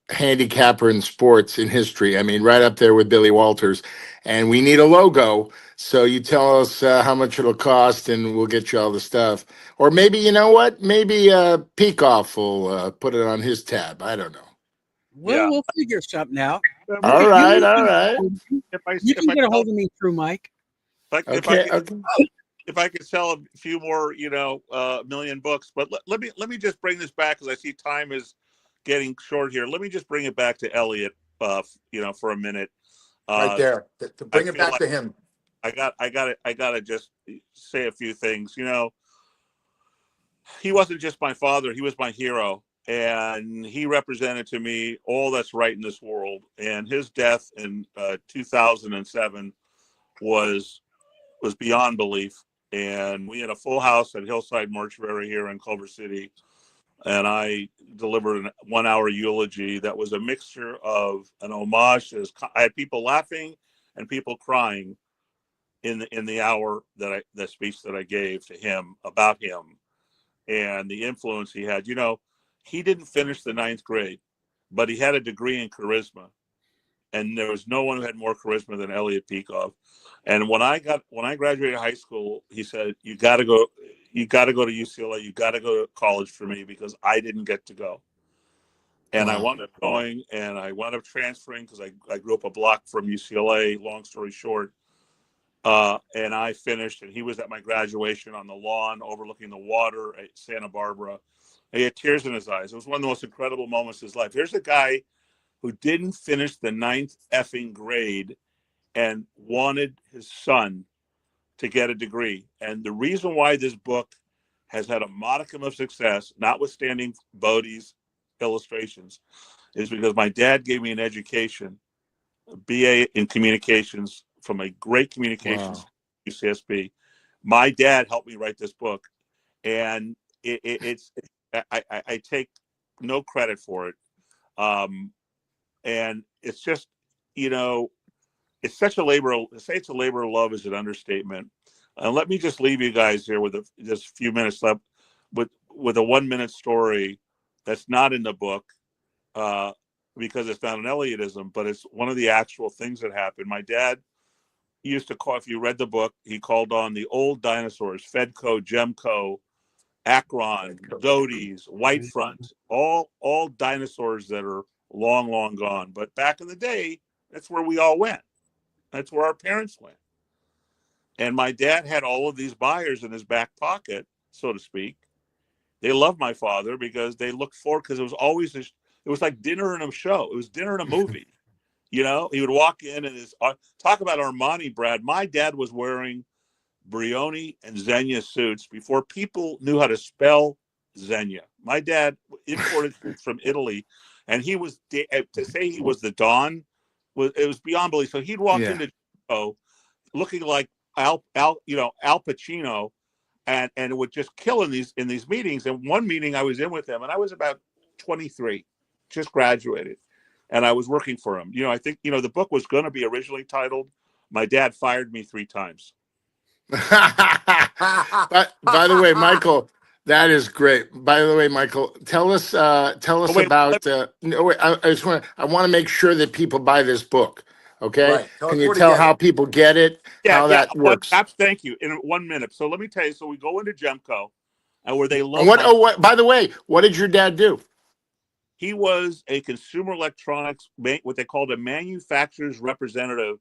handicapper in sports in history. I mean, right up there with Billy Walters. And we need a logo. So you tell us how much it'll cost, and we'll get you all the stuff. Or maybe, you know what? Maybe Peikoff will put it on his tab. I don't know. Well, we'll figure something out. All right. You can get a hold of me through Mike. If I could sell a few more, million books. But let me just bring this back because I see time is getting short here. Let me just bring it back to Elliot, for a minute. Right there. To bring it back to him. I gotta just say a few things. He wasn't just my father; he was my hero, and he represented to me all that's right in this world. And his death in 2007 was beyond belief. And we had a full house at Hillside Mortuary here in Culver City, and I delivered a 1-hour eulogy that was a mixture of an homage. I had people laughing and people crying in the hour the speech that I gave to him about him and the influence he had. He didn't finish the 9th grade, but he had a degree in charisma, and there was no one who had more charisma than Elliot Peikoff. And when I graduated high school, he said, "You got to go to UCLA. You got to go to college for me," because I didn't get to go. And I wound up going, and I wound up transferring because I grew up a block from UCLA. Long story short. And I finished, and he was at my graduation on the lawn overlooking the water at Santa Barbara. He had tears in his eyes. It was one of the most incredible moments of his life. Here's a guy who didn't finish the 9th effing grade and wanted his son to get a degree. And the reason why this book has had a modicum of success, notwithstanding Bode's illustrations, is because my dad gave me an education, a BA in communications, from a great communications UCSB. My dad helped me write this book, and I take no credit for it. And it's just, it's such a labor. To say it's a labor of love is an understatement. And let me just leave you guys here with just a few minutes left with a 1-minute story that's not in the book because it's not an Elliotism, but it's one of the actual things that happened. My dad used to call, if you read the book, he called on the old dinosaurs, Fedco, Gemco, Akron, Zodes, Whitefront, all dinosaurs that are long, long gone. But back in the day, that's where we all went. That's where our parents went. And my dad had all of these buyers in his back pocket, so to speak. They loved my father because they looked forward, because it was always, it was like dinner and a show. It was dinner and a movie. He would walk in and talk about Armani, Brad. My dad was wearing Brioni and Zegna suits before people knew how to spell Xenia. My dad imported foods from Italy, and he was to say he was the Don was beyond belief. So he'd walk into looking like Al Pacino, and would just kill in these meetings. And one meeting I was in with him, and I was about 23, just graduated, and I was working for him. I think the book was going to be originally titled "My Dad Fired Me 3 Times." But by the way, Michael, that is great. By the way, Michael, tell us about. No, wait, I want to make sure that people buy this book. Okay, right. Can you tell how people get it? How that works? Thank you. In 1 minute. So let me tell you. So we go into Gemco, and where they love. By the way, what did your dad do? He was a consumer electronics, what they called a manufacturer's representative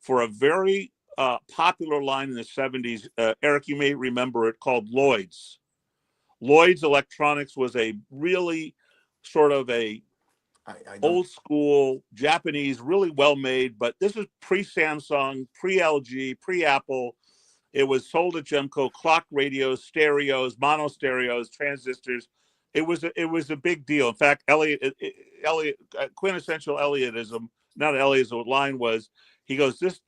for a very popular line in the 70s. Eric, you may remember it, called Lloyd's. Lloyd's Electronics was a really sort of old school Japanese, really well made, but this is pre-Samsung, pre-LG, pre-Apple. It was sold at Gemco, clock radios, stereos, mono stereos, transistors. It was a big deal. In fact, Elliot, quintessential Elliotism, not Elliot's line was, he goes, this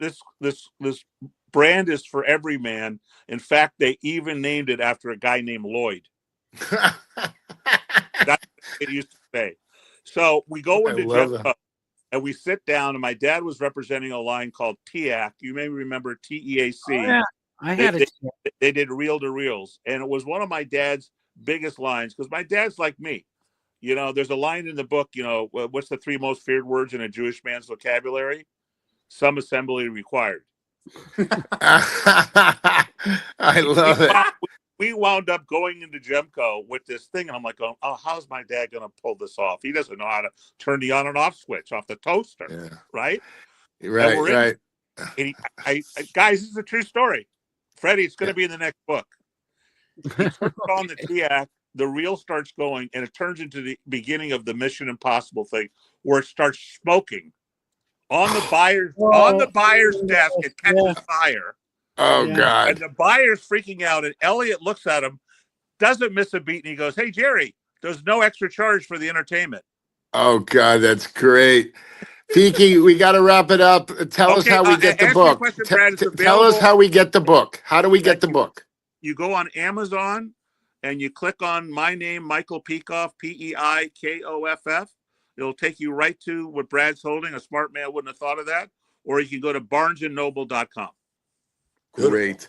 brand is for every man. In fact, they even named it after a guy named Lloyd. That's what it used to say. So we go into Gemco and we sit down, and my dad was representing a line called TEAC. You may remember TEAC. Oh, yeah. I had it. They did reel to reels, and it was one of my dad's biggest lines, because my dad's like me. There's a line in the book, what's the 3 most feared words in a Jewish man's vocabulary? Some assembly required. I love it. We wound up going into Gemco with this thing, and I'm like, oh, how's my dad going to pull this off? He doesn't know how to turn the on and off switch off the toaster, right? Right. And guys, this is a true story. Freddie, it's going to be in the next book. He turns on the TEAC, the reel starts going, and it turns into the beginning of the Mission Impossible thing, where it starts smoking on the buyer's desk. It catches fire. Oh, God. And the buyer's freaking out, and Elliot looks at him, doesn't miss a beat, and he goes, "Hey, Jerry, there's no extra charge for the entertainment." Oh, God, that's great. Peaky, we got to wrap it up. Tell us how we get the book. Tell us how we get the book. How do we get the book? You go on Amazon, and you click on my name, Michael Peikoff, Peikoff. It'll take you right to what Brad's holding. A smart man wouldn't have thought of that. Or you can go to barnesandnoble.com. Great.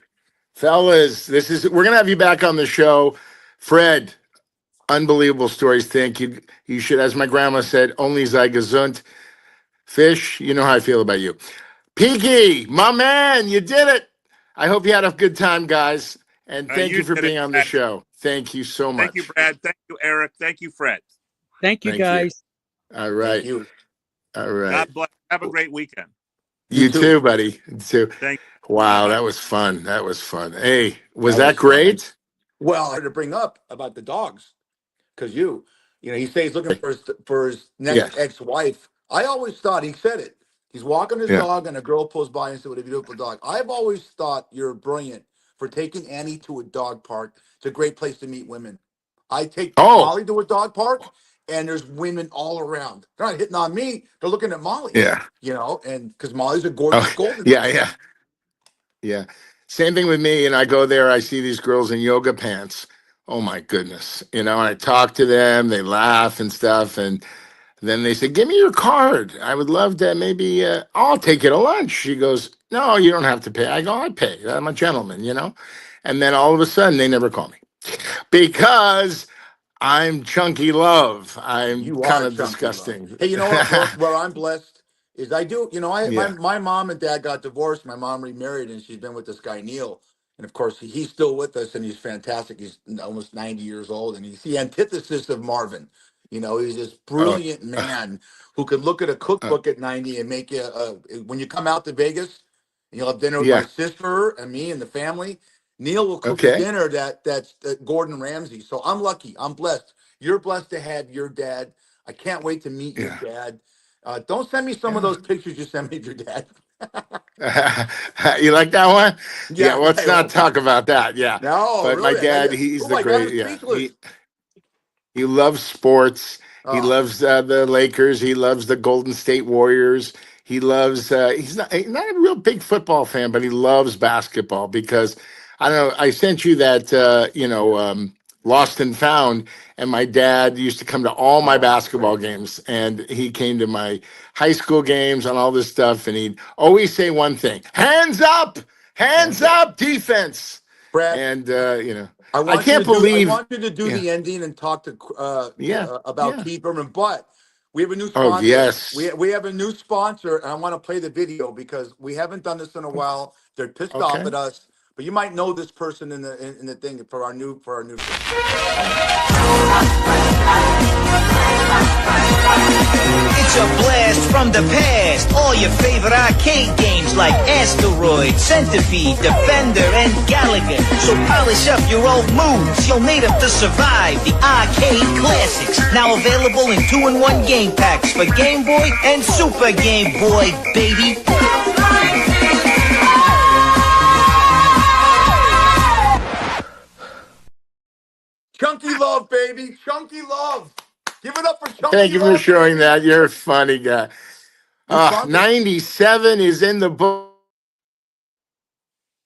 Fellas, we're going to have you back on the show. Fred, unbelievable stories. Thank you. You should, as my grandma said, only sei gesund. Fish, you know how I feel about you. Peaky, my man, you did it. I hope you had a good time, guys. And thank you for being on the show. Thank you so much. Thank you, Brad. Thank you, Eric. Thank you, Fred. Thank you, guys. All right. Thank you. All right. God bless. Have a great weekend. You too, buddy. You too. Thank you. Wow, that was fun. Hey, was that great? Well, I had to bring up about the dogs, because he says he's looking for his next ex-wife. I always thought, he said it, he's walking his dog and a girl pulls by and said, "What a beautiful dog." I've always thought you're brilliant for taking Annie to a dog park. It's a great place to meet women. I take Molly to a dog park, and there's women all around. They're not hitting on me. They're looking at Molly. Yeah. And because Molly's a gorgeous golden. Yeah. Same thing with me. And I go there, I see these girls in yoga pants. Oh my goodness. And I talk to them, they laugh and stuff. And then they say, "Give me your card. I would love to maybe, I'll take you to lunch." She goes, "No, you don't have to pay." I go, "I pay. I'm a gentleman, And then all of a sudden they never call me because I'm chunky love. I'm kind of disgusting. Love. Hey, you know what? Where I'm blessed is I do. My mom and dad got divorced. My mom remarried, and she's been with this guy Neil. And of course, he's still with us, and he's fantastic. He's almost 90 years old, and he's the antithesis of Marvin. He's this brilliant man who could look at a cookbook at 90 and make you. When you come out to Vegas, and you'll have dinner with my sister and me and the family. Neil will cook a dinner that's Gordon Ramsay. So I'm lucky. I'm blessed. You're blessed to have your dad. I can't wait to meet your dad. Don't send me some of those pictures you sent me of your dad. You like that one? Yeah, let's not talk about that. Yeah. No, but really, my dad, he's the great. He loves sports. He loves the Lakers. He loves the Golden State Warriors. He loves. He's not a real big football fan, but he loves basketball because I don't know. I sent you that Lost and Found, and my dad used to come to all my basketball games, and he came to my high school games and all this stuff, and he'd always say one thing: "Hands up, hands up, defense." Brad, and I can't believe. I want you to do the ending and talk to about Keith Berman, but we have a new sponsor. Oh yes, we have a new sponsor, and I want to play the video because we haven't done this in a while. They're pissed off at us, but you might know this person in the thing for our new It's a blast from the past. All your favorite arcade games like Asteroid, Centipede, Defender, and Gallagher. So polish up your old moves. You'll need them to survive the arcade classics. Now available in 2-in-1 game packs for Game Boy and Super Game Boy, baby. Chunky love, baby. Chunky love. Give it up for Chunky love. Thank you for showing that. You're a funny guy. 97 is in the book.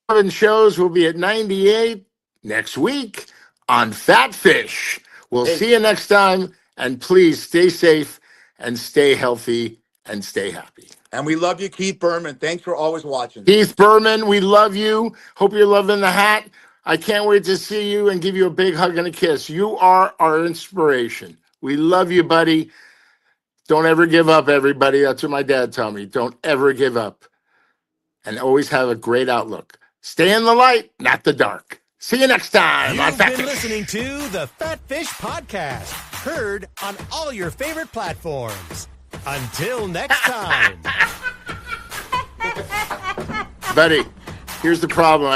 7 shows will be at 98 next week on Fat Fish. We'll see you next time. And please stay safe and stay healthy and stay happy. And we love you, Keith Berman. Thanks for always watching. Keith Berman, we love you. Hope you're loving the hat. I can't wait to see you and give you a big hug and a kiss. You are our inspiration. We love you, buddy. Don't ever give up, everybody. That's what my dad told me. Don't ever give up. And always have a great outlook. Stay in the light, not the dark. See you next time on Fat Fish. You've been listening to the Fat Fish Podcast, heard on all your favorite platforms. Until next time. Buddy, here's the problem.